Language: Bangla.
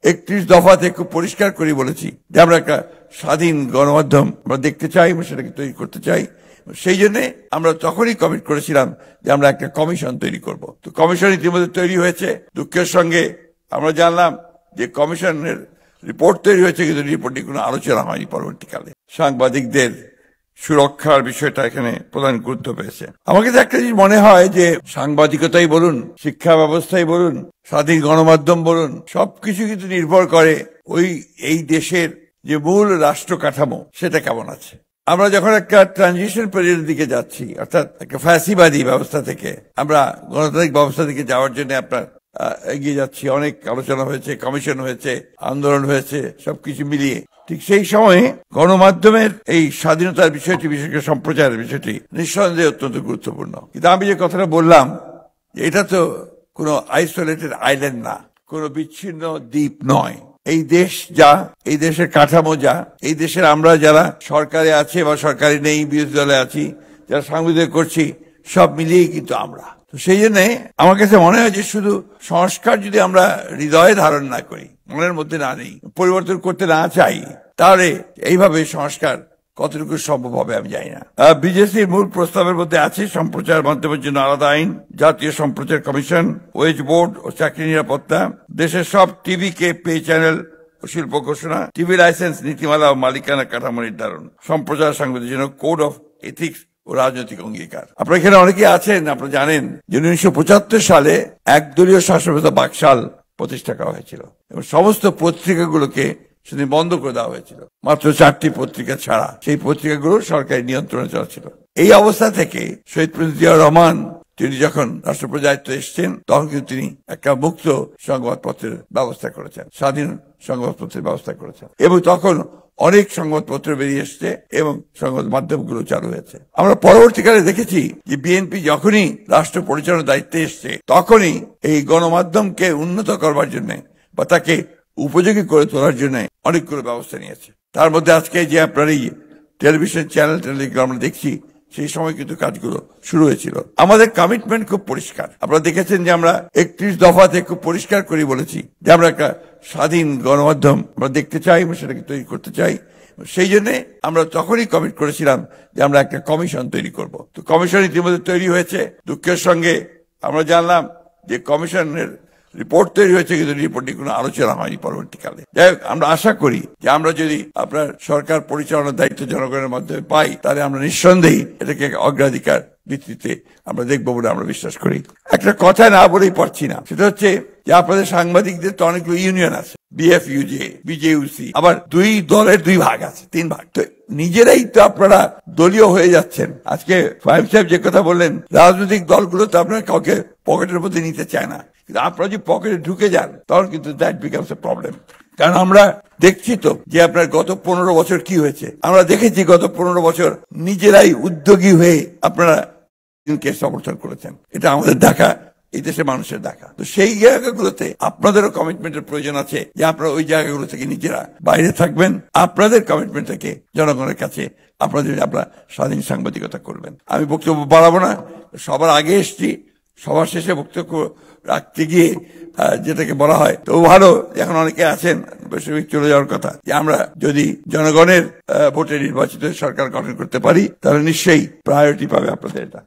31 দফাতে খুব পরিষ্কার করে বলেছি যে আমরা একটা স্বাধীন গণমাধ্যম আমরা দেখতে চাই এবং সেটাকে তৈরি করতে চাই। সেই জন্য আমরা তখনই কমিট করেছিলাম যে আমরা একটা কমিশন তৈরি করব। তো কমিশন ইতিমধ্যে তৈরি হয়েছে। দুঃখের সঙ্গে আমরা জানলাম যে কমিশনের রিপোর্ট তৈরি হয়েছে, কিন্তু রিপোর্টে কোনো আলোচনা হয়নি পরবর্তীকালে। সাংবাদিকদের সুরক্ষার বিষয়টা এখানে প্রধান গুরুত্ব পেয়েছে। আমাকে তো একটা জিনিস মনে হয় যে সাংবাদিকতাই বলুন, শিক্ষা ব্যবস্থাই বলুন, স্বাধীন গণমাধ্যম বলুন, সবকিছু কিন্তু নির্ভর করে এই দেশের যে মূল রাষ্ট্র কাঠামো সেটা কেমন আছে। আমরা যখন একটা ট্রানজিশন পিরিয়ডের দিকে যাচ্ছি, অর্থাৎ একটা ফ্যাসিবাদী ব্যবস্থা থেকে আমরা গণতান্ত্রিক ব্যবস্থা থেকে যাওয়ার জন্য আপনার এগিয়ে যাচ্ছি, অনেক আলোচনা হয়েছে, কমিশন হয়েছে, আন্দোলন হয়েছে, সবকিছু মিলিয়ে ঠিক সেই সময়ে গণমাধ্যমের এই স্বাধীনতার বিষয়টি, বিশেষ করে সম্প্রচারের বিষয়টি নিঃসন্দেহে অত্যন্ত গুরুত্বপূর্ণ। কিন্তু আমি যে কথাটা বললাম, এটা তো কোনো আইসোলেটেড আইল্যান্ড না, কোনো বিচ্ছিন্ন দ্বীপ নয়। এই দেশ যা, এই দেশের কাঠামো যা, এই দেশের আমরা যারা সরকারে আছে বা সরকারি নেই, বিরোধী দলে আছি, যারা সাংবাদিক করছি, সব মিলিয়েই কিন্তু আমরা। তো সেই জন্য আমার কাছে মনে হয় যে শুধু সংস্কার যদি আমরা হৃদয়ে ধারণ না করি, মনের মধ্যে না নেই, পরিবর্তন করতে না চাই, তাহলে এইভাবে সংস্কার কতটুকু সম্ভব হবে আমি জানি না। বিজেপির মূল প্রস্তাবের মধ্যে আছে সম্প্রচার মাধ্যমের জন্য আলাদা আইন, জাতীয় সম্প্রচার কমিশন, ওয়েজ বোর্ড ও চাকরি নিরাপত্তা, দেশের সব টিভি কে পে চ্যানেল ও শিল্প ঘোষণা, টিভি লাইসেন্স নীতিমালা ও মালিকানা কাঠামো নির্ধারণ, সম্প্রচার সাংবাদিকদের জন্য কোড অফ এথিক্স ও রাজনৈতিক অঙ্গীকার। আপনারা এখানে অনেকে আছেন, আপনারা জানেন যে 1975 সালে একদলীয় শাসনব্যবস্থা বাকশাল প্রতিষ্ঠা করা হয়েছিল এবং সমস্ত পত্রিকাগুলোকে সেদিন বন্ধ করে দেওয়া হয়েছিল, মাত্র 4টি পত্রিকা ছাড়া। সেই পত্রিকাগুলো সরকারি নিয়ন্ত্রণে চলছিল। এই অবস্থা থেকে শহীদ প্রেসিডেন্ট জিয়াউর রহমান তিনি যখন রাষ্ট্রপতির দায়িত্ব এসছেন, তখন কিন্তু তিনি একটা মুক্ত সংবাদপত্রের ব্যবস্থা করেছেন, স্বাধীন সংবাদপত্রের ব্যবস্থা করেছেন, এবং তখন অনেক সংবাদপত্র বেরিয়ে এসছে এবং সংবাদ মাধ্যমগুলো চালু হয়েছে। আমরা পরবর্তীকালে দেখেছি যে বিএনপি যখনই রাষ্ট্র পরিচালনার দায়িত্বে এসছে, তখনই এই গণমাধ্যমকে উন্নত করবার জন্য বা তাকে উপযোগী করে তোলার জন্য অনেকগুলো ব্যবস্থা নিয়েছে। তার মধ্যে আজকে যে আপনার এই টেলিভিশন চ্যানেল আমরা দেখছি, সেই সময় কিন্তু কাজগুলো শুরু হয়েছিল। আমাদের কমিটমেন্ট খুব পরিষ্কার। আপনারা দেখেছেন যে আমরা 31 দফাতে খুব পরিষ্কার করে বলেছি যে আমরা একটা স্বাধীন গণমাধ্যম আমরা দেখতে চাই এবং সেটাকে তৈরি করতে চাই। সেই জন্য আমরা তখনই কমিট করেছিলাম যে আমরা একটা কমিশন তৈরি করব। তো কমিশন ইতিমধ্যে তৈরি হয়েছে। দুঃখের সঙ্গে আমরা জানলাম যে কমিশনের রিপোর্ট তৈরি হয়েছে, কিন্তু রিপোর্টে কোনো আলোচনা হয়নি পরবর্তীকালে। যাই হোক, আমরা আশা করি যে আমরা যদি আপনার সরকার পরিচালনার দায়িত্ব জনগণের মাধ্যমে পাই, তাহলে আমরা নিঃসন্দেহে এটাকে অগ্রাধিকার ভিত্তিতে আমরা দেখবো বলে আমরা বিশ্বাস করি। একটা কথা না বলেই পারছি না, সেটা হচ্ছে যে আপনাদের সাংবাদিকদের তো অনেকগুলো ইউনিয়ন আছে, বিএফইউজে, বিজেইউসি, আবার দুই দলের দুই ভাগ আছে, 3 ভাগ। তো নিজেরাই তো আপনারা দলীয় হয়ে যাচ্ছেন। আজকে ফাহিম সাহেব যে কথা বললেন, রাজনৈতিক দলগুলো তো আপনার কাউকে পকেটের মধ্যে নিতে চায় না, কিন্তু আপনারা যদি পকেটে ঢুকে যান, তখন কিন্তু দ্যাট বিকামস এ প্রবলেম। কারণ আমরা দেখছি তো যে আপনার গত 15 বছর কি হয়েছে। আমরা দেখেছি গত 15 বছর নিজেরাই উদ্যোগী হয়ে আপনারা সমর্থন করেছেন। এটা আমাদের দেখা, এই দেশের মানুষের দেখা। তো সেই জায়গাগুলোতে আপনাদেরও কমিটমেন্টের প্রয়োজন আছে যে আপনারা ওই জায়গাগুলো থেকে নিজেরা বাইরে থাকবেন, আপনাদের কমিটমেন্ট থেকে জনগণের কাছে আপনারা স্বাধীন সাংবাদিকতা করবেন। আমি বক্তব্য বাড়াবো না, সবার আগে এসছি, সবার শেষে বক্তব্য রাখতে গিয়ে যেটাকে বলা হয়, তো ভালো এখন অনেকে আছেন বেশিরভাগ চলে যাওয়ার কথা, যে আমরা যদি জনগণের ভোটে নির্বাচিত সরকার গঠন করতে পারি, তাহলে নিশ্চয়ই প্রায়োরিটি পাবে আপনাদের এটা।